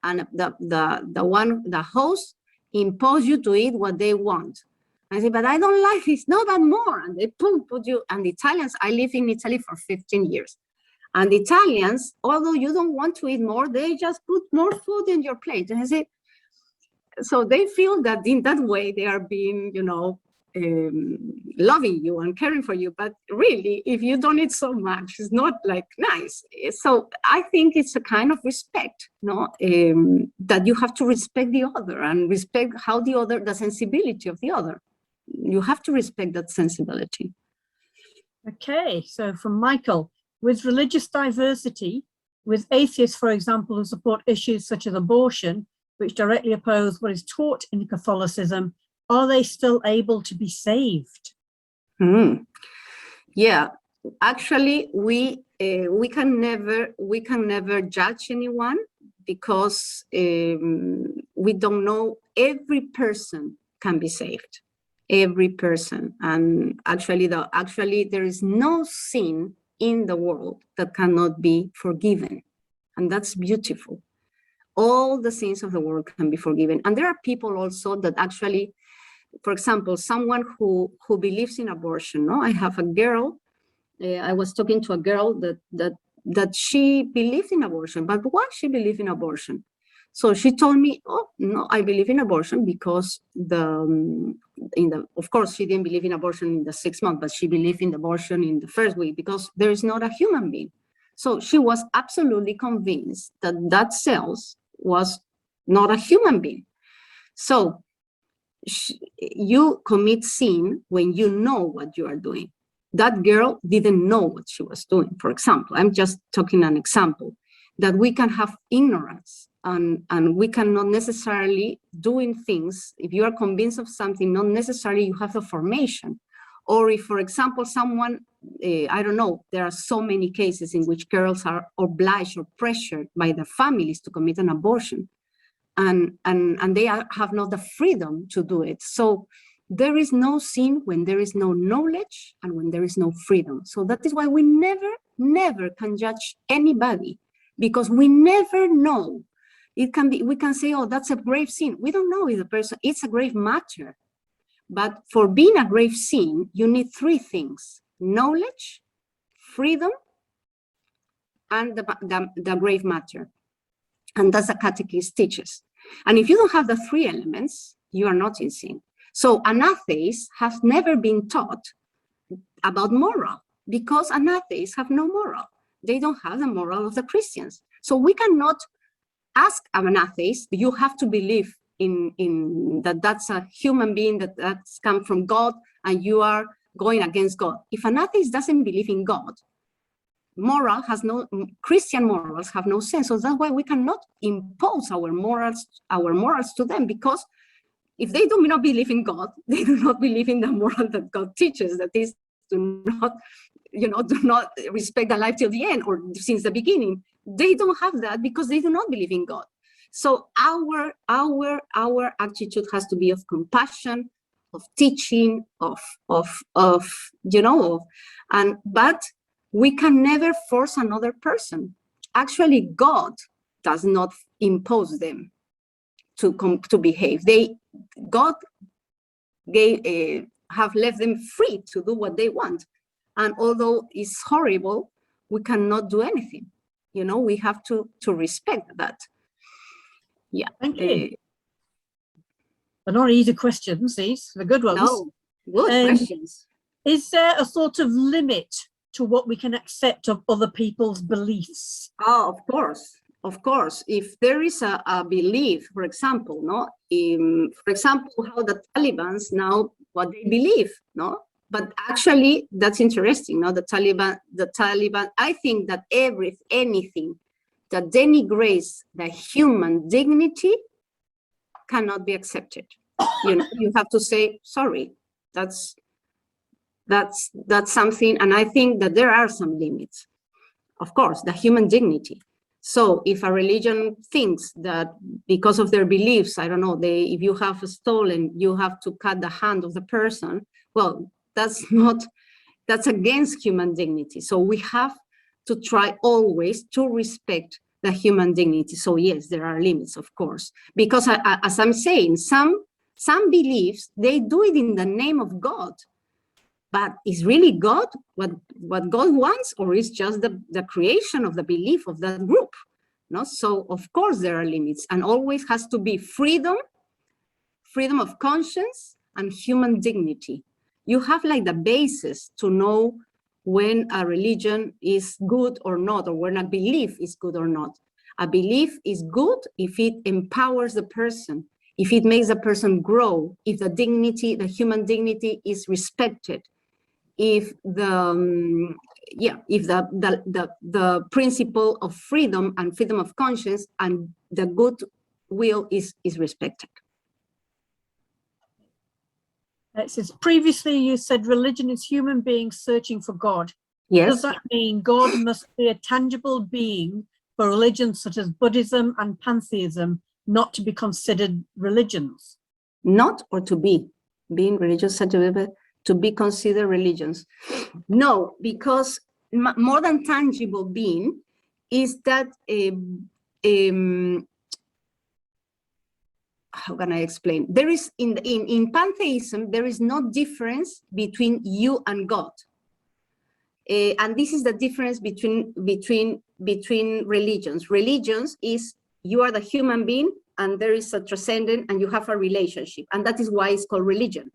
and the host impose you to eat what they want. I say, but I don't like this, no, but more. And they put you, and the Italians, I live in Italy for 15 years. And the Italians, although you don't want to eat more, they just put more food in your plate. And I say, so they feel that in that way they are being, loving you and caring for you, but really, if you don't eat so much, it's not like nice. So I think it's a kind of respect, no? That you have to respect the other and respect how the sensibility of the other. You have to respect that sensibility. Okay, so from Michael, with religious diversity, with atheists, for example, who support issues such as abortion, which directly oppose what is taught in Catholicism, are they still able to be saved? Yeah, actually, we can never judge anyone, because we don't know. Every person can be saved, every person, and actually there is no sin in the world that cannot be forgiven, and that's beautiful. All the sins of the world can be forgiven, and there are people also that actually. For example, someone who believes in abortion. No, I have a girl. I was talking to a girl that she believed in abortion. But why she believed in abortion? So she told me, oh, no, I believe in abortion because of course, she didn't believe in abortion in the 6 months, but she believed in abortion in the first week because there is not a human being. So she was absolutely convinced that that cells was not a human being. So you commit sin when you know what you are doing. That girl didn't know what she was doing. For example, I'm just talking an example, that we can have ignorance and we cannot necessarily doing things. If you are convinced of something, not necessarily you have the formation. Or if, for example, someone, I don't know, there are so many cases in which girls are obliged or pressured by their families to commit an abortion. And they have not the freedom to do it. So there is no sin when there is no knowledge and when there is no freedom. So that is why we never can judge anybody, because we never know. It can be, we can say, oh, that's a grave sin. We don't know if the person, it's a grave matter. But for being a grave sin, you need three things: knowledge, freedom, and the grave matter. And that's the catechism teaches. And if you don't have the three elements, you are not in sin. So an atheist has never been taught about moral, because an atheist have no moral. They don't have the moral of the Christians. So we cannot ask an atheist, you have to believe in that that's a human being, that's come from God, and you are going against God. If an atheist doesn't believe in God, Christian morals have no sense. So that's why we cannot impose our morals to them, because if they do not believe in God, they do not believe in the moral that God teaches, that is, do not respect the life till the end or since the beginning. They don't have that because they do not believe in God. So our attitude has to be of compassion, of teaching, but we can never force another person. Actually, God does not impose them to behave. God have left them free to do what they want. And although it's horrible, we cannot do anything. We have to respect that. Yeah. Thank you. They're not easy questions, these. They're good ones. No, good questions. Is there a sort of limit to what we can accept of other people's beliefs? Oh, of course. If there is a belief, for example, how the Taliban now, what they believe, But actually, that's interesting. The Taliban. I think that anything that denigrates the human dignity cannot be accepted. You have to say sorry. That's something, and I think that there are some limits. Of course, the human dignity. So if a religion thinks that because of their beliefs, I don't know, if you have stolen, you have to cut the hand of the person. Well, that's against human dignity. So we have to try always to respect the human dignity. So yes, there are limits, of course, because as I'm saying, some beliefs, they do it in the name of God. But is really God what God wants, or is just the creation of the belief of that group? So of course there are limits, and always has to be freedom of conscience, and human dignity. You have like the basis to know when a religion is good or not, or when a belief is good or not. A belief is good if it empowers the person, if it makes the person grow, if the human dignity is respected, if the principle of freedom and freedom of conscience and the good will is respected. It says, previously you said religion is human beings searching for God. Yes. Does that mean God must be a tangible being for religions such as Buddhism and pantheism not to be considered religions? Not, or to be. Being religious to be considered religions. No, because more than tangible being is that, how can I explain? There is, in pantheism, there is no difference between you and God. And this is the difference between religions. Religions is you are the human being, and there is a transcendent, and you have a relationship. And that is why it's called religion,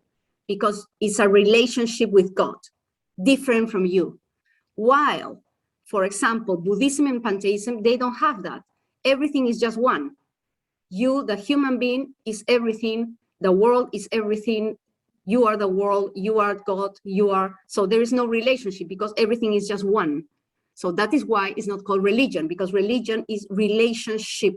because it's a relationship with God, different from you. While, for example, Buddhism and pantheism, they don't have that. Everything is just one. You, the human being, is everything. The world is everything. You are the world, you are God, you are. So there is no relationship because everything is just one. So that is why it's not called religion, because religion is relationship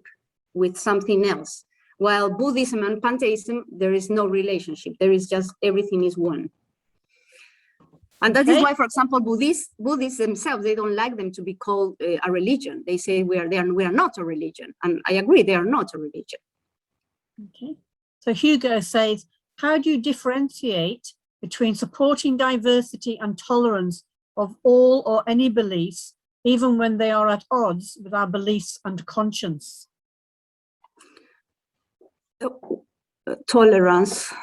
with something else. While Buddhism and pantheism, there is no relationship. There is just everything is one. And that is why, for example, Buddhists themselves, they don't like them to be called a religion. They say we are not a religion. And I agree, they are not a religion. Okay. So Hugo says, how do you differentiate between supporting diversity and tolerance of all or any beliefs, even when they are at odds with our beliefs and conscience? Tolerance.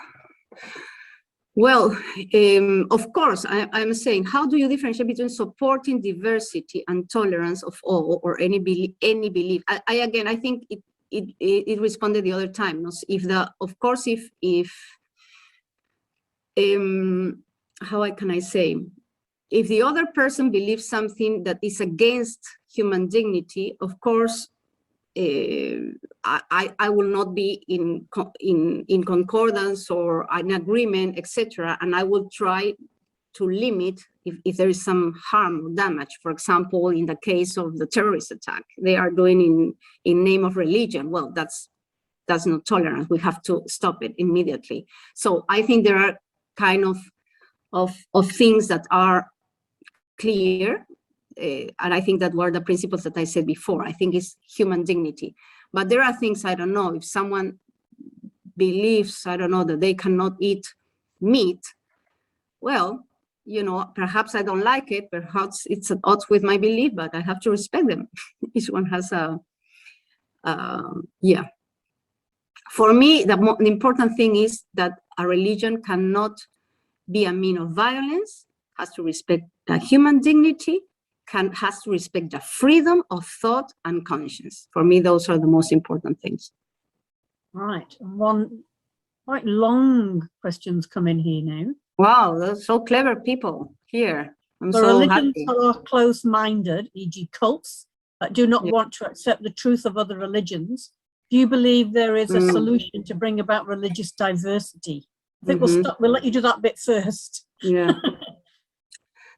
Well, of course, I'm saying, how do you differentiate between supporting diversity and tolerance of all or any belief? Again, I think it responded the other time. If how can I say? If the other person believes something that is against human dignity, of course, I will not be in concordance or an agreement, etc. And I will try to limit if there is some harm or damage. For example, in the case of the terrorist attack, they are doing in name of religion. Well, that's not tolerance. We have to stop it immediately. So I think there are kind of things that are clear. And I think that were the principles that I said before. I think it's human dignity. But there are things, I don't know, if someone believes, I don't know, that they cannot eat meat, well, you know, perhaps I don't like it, perhaps it's at odds with my belief, but I have to respect them. Each one has yeah. For me, the important thing is that a religion cannot be a means of violence, has to respect the human dignity, has to respect the freedom of thought and conscience. For me, those are the most important things. Right. One quite long questions come in here now. Wow, those so clever people here. I'm the so religions happy. are close-minded, e.g. cults, that do not want to accept the truth of other religions. Do you believe there is a solution to bring about religious diversity? I think we'll let you do that bit first. Yeah.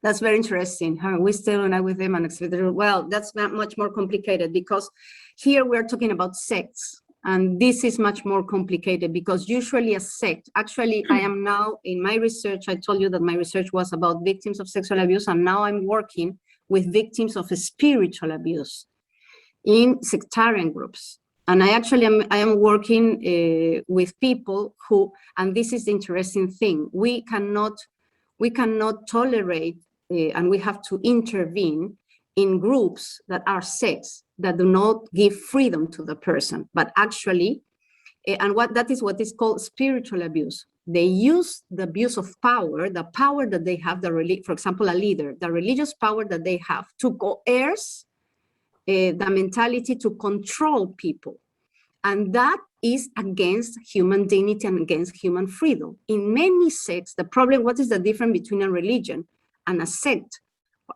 That's very interesting. We still and I with them and etc. Well, that's not much more complicated because here we're talking about sects, and this is much more complicated because usually a sect, actually I am now in my research, I told you that my research was about victims of sexual abuse, and now I'm working with victims of spiritual abuse in sectarian groups. And I am working with people who, and this is the interesting thing, we cannot tolerate and we have to intervene in groups that are sects that do not give freedom to the person, but actually, and that is what is called spiritual abuse. They use the abuse of power, the power that they have, for example, a leader, the religious power that they have to coerce the mentality to control people. And that is against human dignity and against human freedom. In many sects, the problem, what is the difference between a religion and a sect?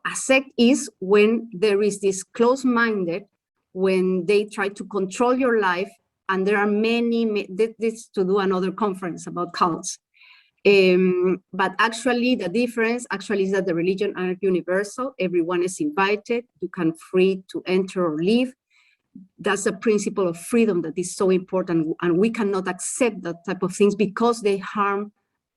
A sect is when there is this close-minded, when they try to control your life, and there are many, this to do another conference about cults. But actually the difference is that the religion are universal, everyone is invited, you can free to enter or leave. That's a principle of freedom that is so important, and we cannot accept that type of things because they harm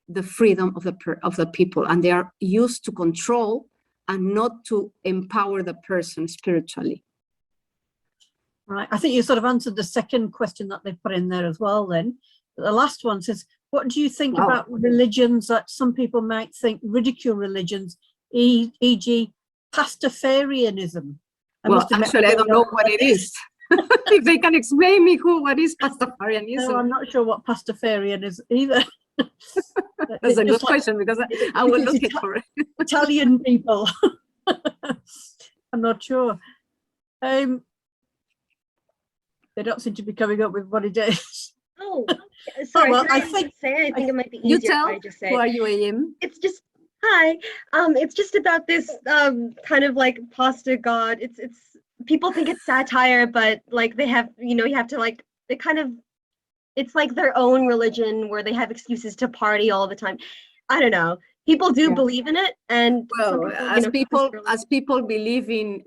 the freedom of the people, and they are used to control and not to empower the person spiritually. Right. I think you sort of answered the second question that they put in there as well then. The last one says, what do you think about religions that some people might think ridicule religions, e.g. Pastafarianism? Well, actually, I don't know what it is. If they can explain me what is Pastafarianism. No, I'm not sure what Pastafarian is either. That's a good question because I will look for it. Italian people. I'm not sure. They don't seem to be coming up with what it is. Oh, sorry. well, I think it might be easier You tell. if I just say. Who are you, AM? It's just hi. It's just about this kind of like pasta god. It's people think it's satire, but like they have, you have to like they kind of. It's like their own religion where they have excuses to party all the time. I don't know. People do believe in it, and Well, people, as people believe in,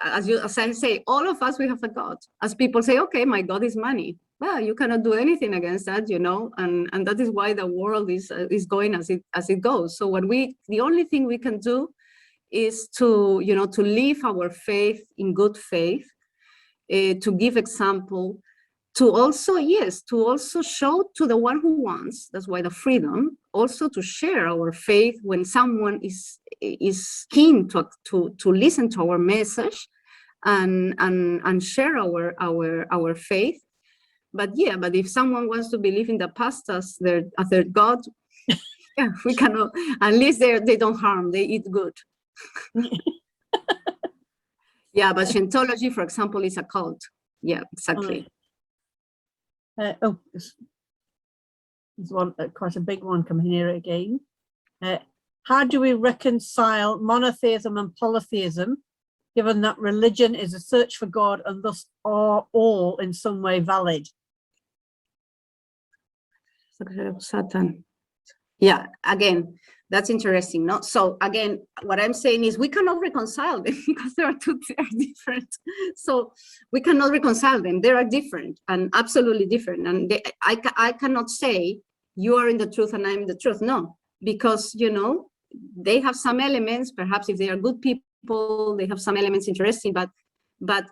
as I say, all of us, we have a God. As people say, okay, my God is money. Well, you cannot do anything against that, and that is why the world is going as it goes. So the only thing we can do is to live our faith in good faith, to give example, to also show to the one who wants, that's why the freedom, also to share our faith when someone is keen to listen to our message and share our faith. But if someone wants to believe in the past as their God, yeah, we cannot, at least they don't harm, they eat good. Yeah, but Scientology, for example, is a cult. Yeah, exactly. There's one, quite a big one coming here again. How do we reconcile monotheism and polytheism, given that religion is a search for God and thus are all in some way valid? Satan. Yeah, again, that's interesting. No, so again, what I'm saying is we cannot reconcile them because they are different. So we cannot reconcile them. They are different and absolutely different. And I cannot say you are in the truth and I'm in the truth. No, because they have some elements. Perhaps if they are good people, they have some elements interesting. But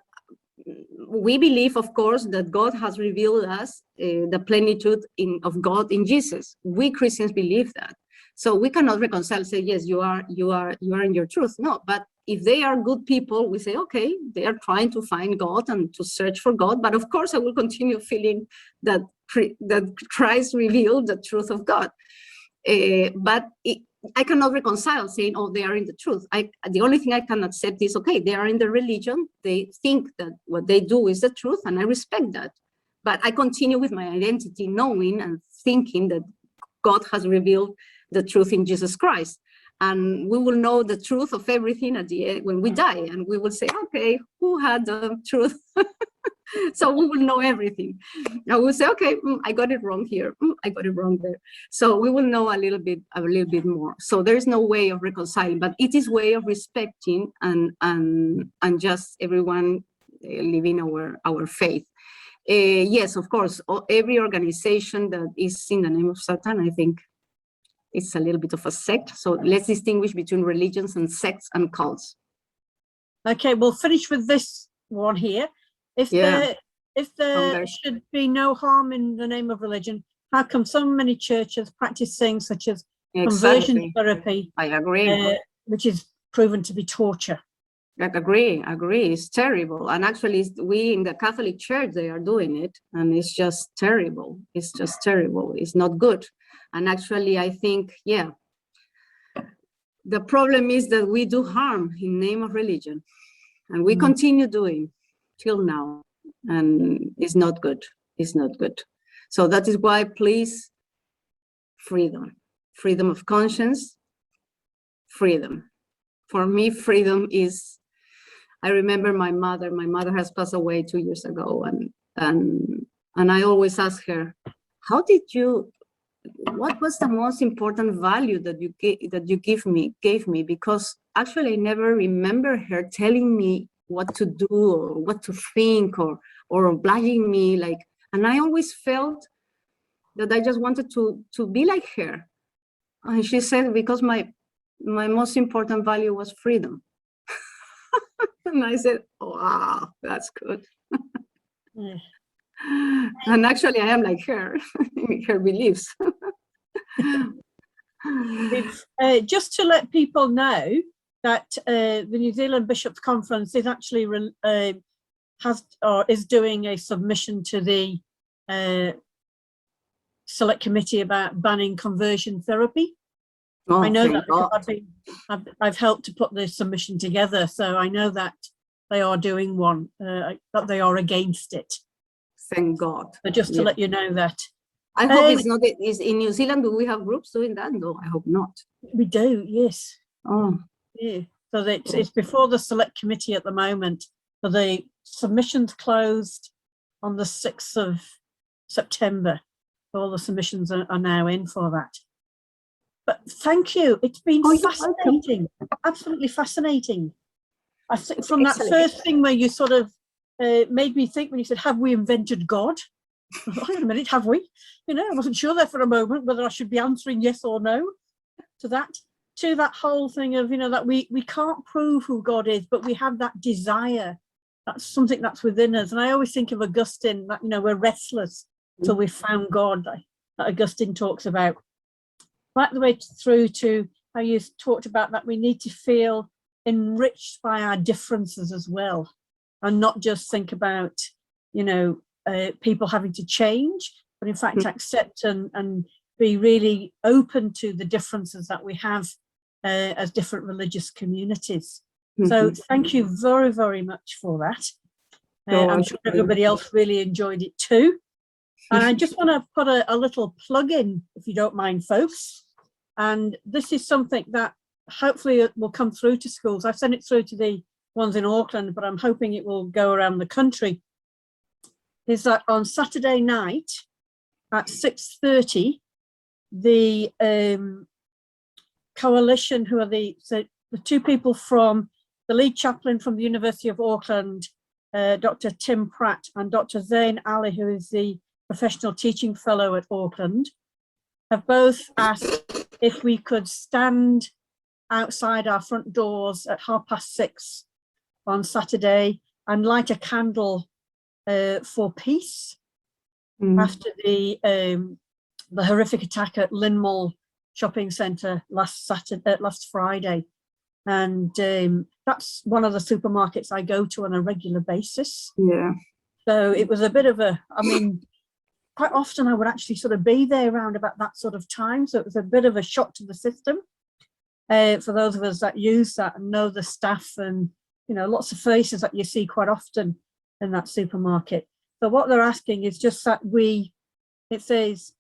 we believe, of course, that God has revealed us the plenitude of God in Jesus. We Christians believe that. So we cannot reconcile, say, yes, you are in your truth. No, but if they are good people, we say, okay, they are trying to find God and to search for God. But of course, I will continue feeling that Christ revealed the truth of God. But I cannot reconcile saying, oh, they are in the truth. The only thing I can accept is, okay, they are in the religion. They think that what they do is the truth, and I respect that. But I continue with my identity, knowing and thinking that God has revealed the truth in Jesus Christ. And we will know the truth of everything at the end when we die. And we will say, okay, who had the truth? So we will know everything. I will say, okay, I got it wrong here. I got it wrong there. So we will know a little bit more. So there is no way of reconciling, but it is way of respecting and just everyone living our faith. Yes, of course, every organization that is in the name of Satan, I think it's a little bit of a sect. So let's distinguish between religions and sects and cults. Okay, we'll finish with this one here. If there should be no harm in the name of religion, how come so many churches practice things such as conversion therapy? I agree. Which is proven to be torture. I agree. It's terrible. And actually, we in the Catholic Church, they are doing it. And it's just terrible. It's just terrible. It's not good. And actually, I think, yeah, the problem is that we do harm in the name of religion. And we continue doing till now. And it's not good. It's not good. So that is why, please, freedom of conscience, freedom. For me, freedom is, I remember my mother has passed away 2 years ago. And I always ask her, what was the most important value that you gave me? Because actually I never remember her telling me what to do or what to think or obliging me, like, and I always felt that I just wanted to be like her. And she said, because my most important value was freedom. And I said, wow, that's good. And actually I am like her, her beliefs. Just to let people know that the New Zealand Bishops' Conference is actually is doing a submission to the Select Committee about banning conversion therapy. I know that because I've helped to put the submission together, so I know that they are doing one, that they are against it. Thank God. But just to let you know that. I hope it's not, is in New Zealand, do we have groups doing that? No, I hope not. We do, yes. Oh. Yeah. So it's before the select committee at the moment. So the submissions closed on the 6th of September. All the submissions are now in for that. But thank you. It's been fascinating, absolutely fascinating. I think from that first thing where you sort of made me think when you said, have we invented God? Wait a minute, have we? You know, I wasn't sure there for a moment whether I should be answering yes or no to that whole thing of, you know, that we can't prove who God is, but we have that desire. That's something that's within us. And I always think of Augustine, that, you know, we're restless till we've found God, that Augustine talks about. Right the way through to how you talked about that we need to feel enriched by our differences as well, and not just think about, you know, people having to change, but in fact accept and be really open to the differences that we have as different religious communities. So thank you very, very much for that. I'm sure everybody else really enjoyed it too. And I just want to put a little plug in, if you don't mind, folks. And this is something that hopefully it will come through to schools. I've sent it through to the ones in Auckland, but I'm hoping it will go around the country. Is that on Saturday night at 6:30, the coalition, who are the two people from the lead chaplain from the University of Auckland, Dr. Tim Pratt, and Dr. Zain Ali, who is the professional teaching fellow at Auckland, have both asked if we could stand outside our front doors at 6:30 on Saturday and light a candle for peace after the horrific attack at Lyn Mall shopping centre last Friday. And that's one of the supermarkets I go to on a regular basis. Yeah. So it was a bit of a, I mean, quite often I would actually sort of be there around about that sort of time. So it was a bit of a shock to the system for those of us that use that and know the staff and, you know, lots of faces that you see quite often in that supermarket. So what they're asking is just that it says,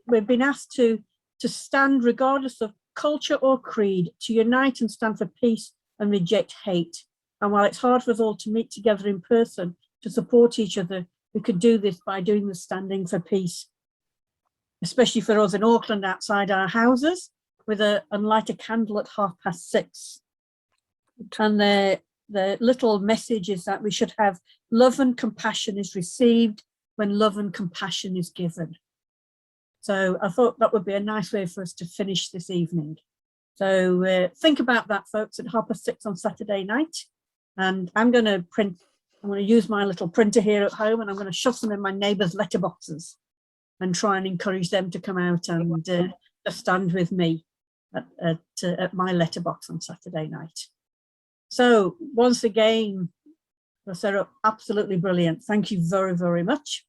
we've been asked to stand regardless of culture or creed, to unite and stand for peace and reject hate. And while it's hard for us all to meet together in person to support each other, we could do this by doing the standing for peace, especially for us in Auckland outside our houses, and light a candle at 6:30. And the little message is that we should have love and compassion is received when love and compassion is given. So I thought that would be a nice way for us to finish this evening. So think about that, folks, at 6:30 on Saturday night. And I'm going to use my little printer here at home, and I'm going to shove them in my neighbours' letterboxes and try and encourage them to come out and to stand with me at my letterbox on Saturday night. So once again, Rocío, absolutely brilliant. Thank you very, very much.